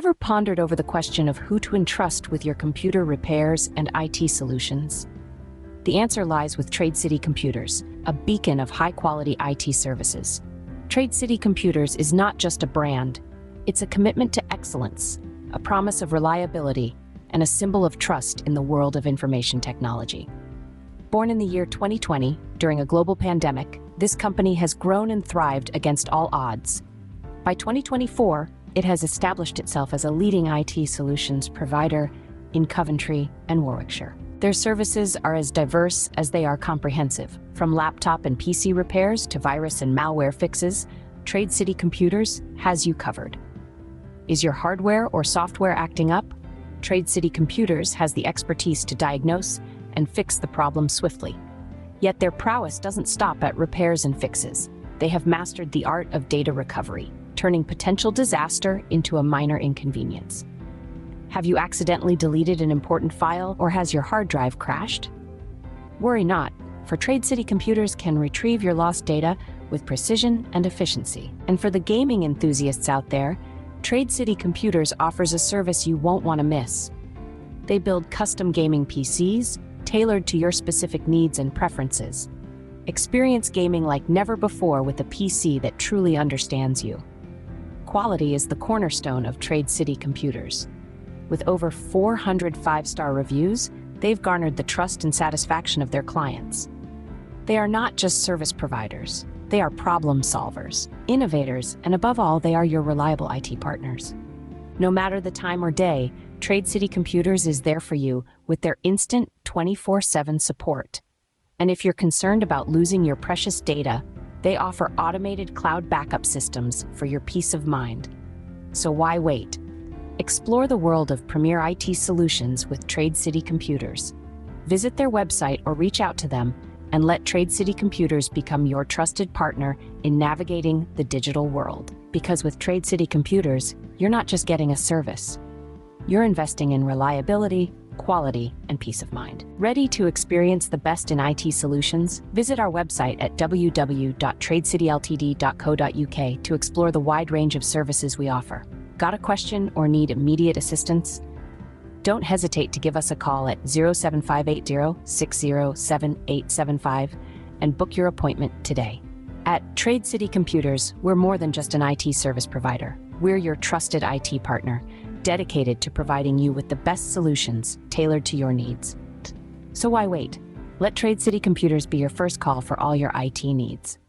Ever pondered over the question of who to entrust with your computer repairs and IT solutions? The answer lies with Trade City Computers, a beacon of high-quality IT services. Trade City Computers is not just a brand, it's a commitment to excellence, a promise of reliability, and a symbol of trust in the world of information technology. Born in the year 2020, during a global pandemic, this company has grown and thrived against all odds. By 2024, it has established itself as a leading IT solutions provider in Coventry and Warwickshire. Their services are as diverse as they are comprehensive. From laptop and PC repairs to virus and malware fixes, Trade City Computers has you covered. Is your hardware or software acting up? Trade City Computers has the expertise to diagnose and fix the problem swiftly. Yet their prowess doesn't stop at repairs and fixes. They have mastered the art of data recovery, turning potential disaster into a minor inconvenience. Have you accidentally deleted an important file, or has your hard drive crashed? Worry not, for Trade City Computers can retrieve your lost data with precision and efficiency. And for the gaming enthusiasts out there, Trade City Computers offers a service you won't want to miss. They build custom gaming PCs, tailored to your specific needs and preferences. Experience gaming like never before with a PC that truly understands you. Quality is the cornerstone of Trade City Computers. With over 400 five-star reviews, they've garnered the trust and satisfaction of their clients. They are not just service providers, they are problem solvers, innovators, and above all, they are your reliable IT partners. No matter the time or day, Trade City Computers is there for you with their instant 24/7 support. And if you're concerned about losing your precious data, they offer automated cloud backup systems for your peace of mind. So why wait? Explore the world of premier IT solutions with Trade City Computers. Visit their website or reach out to them and let Trade City Computers become your trusted partner in navigating the digital world. Because with Trade City Computers, you're not just getting a service. You're investing in reliability, quality, and peace of mind. Ready to experience the best in IT solutions? Visit our website at www.tradecityltd.co.uk to explore the wide range of services we offer. Got a question or need immediate assistance? Don't hesitate to give us a call at 07580-607-875 and book your appointment today. At Trade City Computers, we're more than just an IT service provider. We're your trusted IT partner, dedicated to providing you with the best solutions tailored to your needs. So why wait? Let Trade City Computers be your first call for all your IT needs.